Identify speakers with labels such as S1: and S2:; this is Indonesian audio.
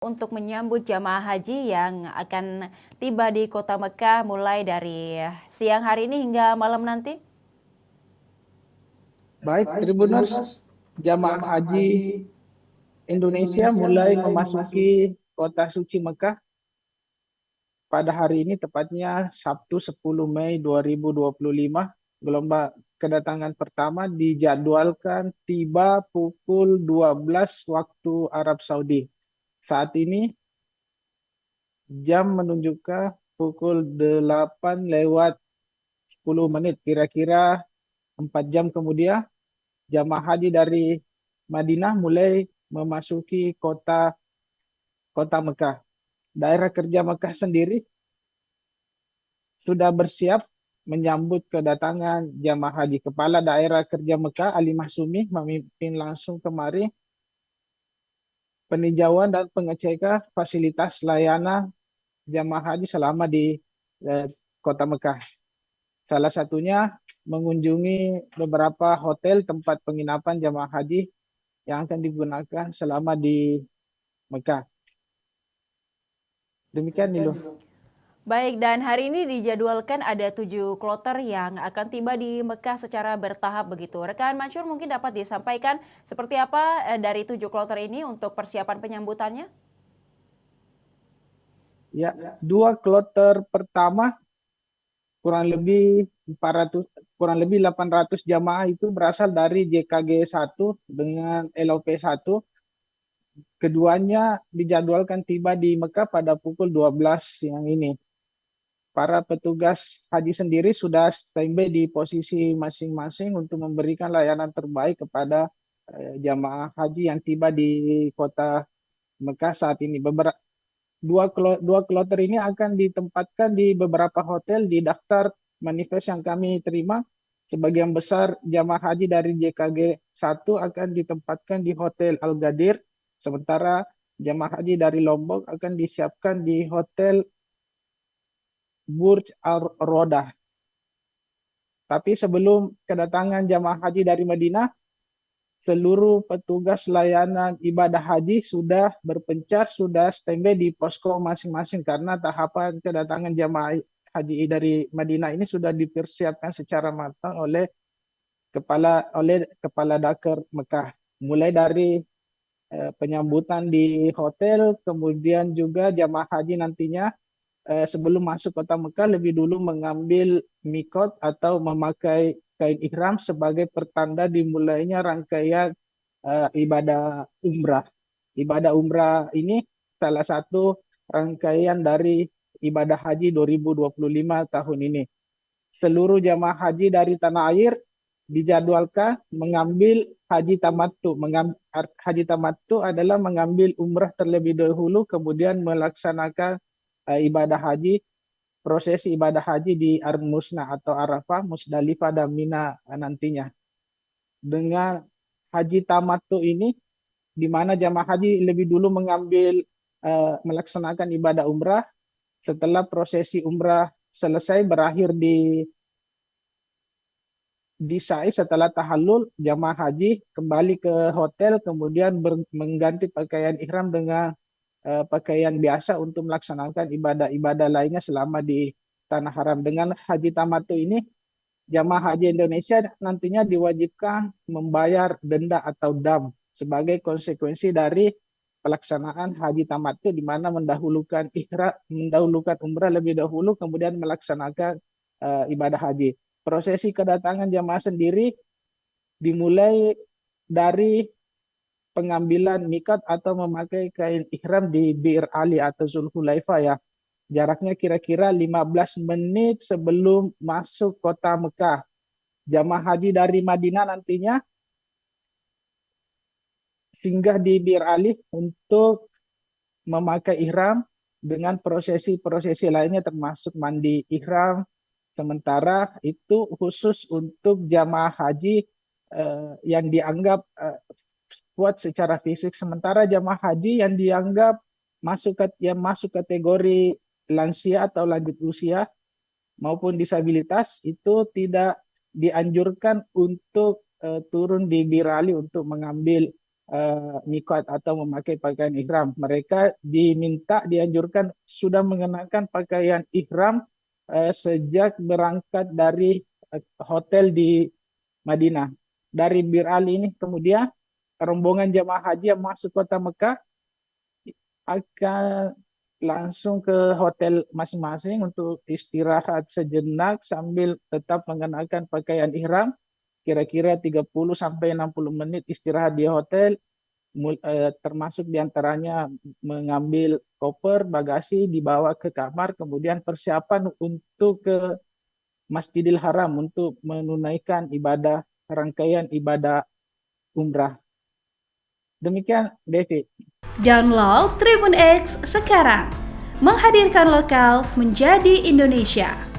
S1: Untuk menyambut jamaah haji yang akan tiba di kota Mekah mulai dari siang hari ini hingga malam nanti?
S2: Baik, Tribuners, jamaah haji Indonesia mulai memasuki kota suci Mekah pada hari ini, tepatnya Sabtu 10 Mei 2025. Gelombang kedatangan pertama dijadwalkan tiba pukul 12 waktu Arab Saudi. Saat ini jam menunjukkan pukul 8 lewat 10 menit, kira-kira 4 jam kemudian jamaah haji dari Madinah mulai memasuki kota Mekah. Daerah kerja Mekah sendiri sudah bersiap menyambut kedatangan jamaah haji. Kepala Daerah Kerja Mekah Ali Mahsumi memimpin langsung kemari peninjauan dan pengecekan fasilitas layanan jamaah haji selama di eh, kota Mekah. Salah satunya mengunjungi beberapa hotel tempat penginapan jamaah haji yang akan digunakan selama di Mekah. Demikian Nilo.
S1: Baik, dan hari ini dijadwalkan ada 7 kloter yang akan tiba di Mekah secara bertahap begitu. Rekan Mansur mungkin dapat disampaikan seperti apa dari 7 kloter ini untuk persiapan penyambutannya?
S2: Ya, dua kloter pertama kurang lebih 400 kurang lebih 800 jamaah itu berasal dari JKG 1 dengan LOP 1. Keduanya dijadwalkan tiba di Mekah pada pukul 12 siang ini. Para petugas haji sendiri sudah standby di posisi masing-masing untuk memberikan layanan terbaik kepada jamaah haji yang tiba di kota Mekah saat ini. Dua kloter ini akan ditempatkan di beberapa hotel di daftar manifest yang kami terima. Sebagian besar jamaah haji dari JKG 1 akan ditempatkan di Hotel Al-Gadir, sementara jamaah haji dari Lombok akan disiapkan di Hotel Burj Al Rodah. Tapi sebelum kedatangan jamaah haji dari Madinah, seluruh petugas layanan ibadah haji sudah berpencar, sudah standby di posko masing-masing karena tahapan kedatangan jamaah haji dari Madinah ini sudah dipersiapkan secara matang oleh kepala Dakar Mekah. Mulai dari penyambutan di hotel, kemudian juga jamaah haji nantinya sebelum masuk kota Mekah lebih dulu mengambil mikot atau memakai kain ihram sebagai pertanda dimulainya rangkaian ibadah umrah. Ibadah umrah ini salah satu rangkaian dari ibadah haji 2025 tahun ini. Seluruh jamaah haji dari tanah air dijadwalkan mengambil haji tamattu. Haji tamattu adalah mengambil umrah terlebih dahulu kemudian melaksanakan ibadah haji, prosesi ibadah haji di Ar-Musna atau Arafah, Musdalifah dan Mina nantinya. Dengan haji tamattu ini, di mana jamaah haji lebih dulu mengambil melaksanakan ibadah umrah, setelah prosesi umrah selesai berakhir di sa'i setelah tahallul, jamaah haji kembali ke hotel kemudian mengganti pakaian ihram dengan pakaian biasa untuk melaksanakan ibadah-ibadah lainnya selama di tanah haram. Dengan haji tamattu ini, jamaah haji Indonesia nantinya diwajibkan membayar denda atau dam sebagai konsekuensi dari pelaksanaan haji tamattu, di mana mendahulukan umrah lebih dahulu kemudian melaksanakan ibadah haji. Prosesi kedatangan jamaah sendiri dimulai dari pengambilan mikat atau memakai kain ihram di Bir Ali atau Zulhulaifah ya. Jaraknya kira-kira 15 menit sebelum masuk kota Mekah. Jamaah haji dari Madinah nantinya singgah di Bir Ali untuk memakai ihram dengan prosesi-prosesi lainnya termasuk mandi ihram. Sementara itu khusus untuk jamaah haji yang dianggap kuat secara fisik. Sementara jamaah haji yang dianggap yang masuk kategori lansia atau lanjut usia maupun disabilitas itu tidak dianjurkan untuk turun di Birali untuk mengambil miqat atau memakai pakaian ihram. Mereka dianjurkan sudah mengenakan pakaian ihram sejak berangkat dari hotel di Madinah. Dari Bir Ali ini kemudian rombongan jemaah haji yang masuk kota Mekah akan langsung ke hotel masing-masing untuk istirahat sejenak sambil tetap mengenakan pakaian ihram. Kira-kira 30 sampai 60 menit istirahat di hotel, termasuk diantaranya mengambil koper, bagasi, dibawa ke kamar, kemudian persiapan untuk ke Masjidil Haram untuk menunaikan rangkaian ibadah umrah. Demikian, Devi.
S3: Download Tribun X sekarang, menghadirkan lokal menjadi Indonesia.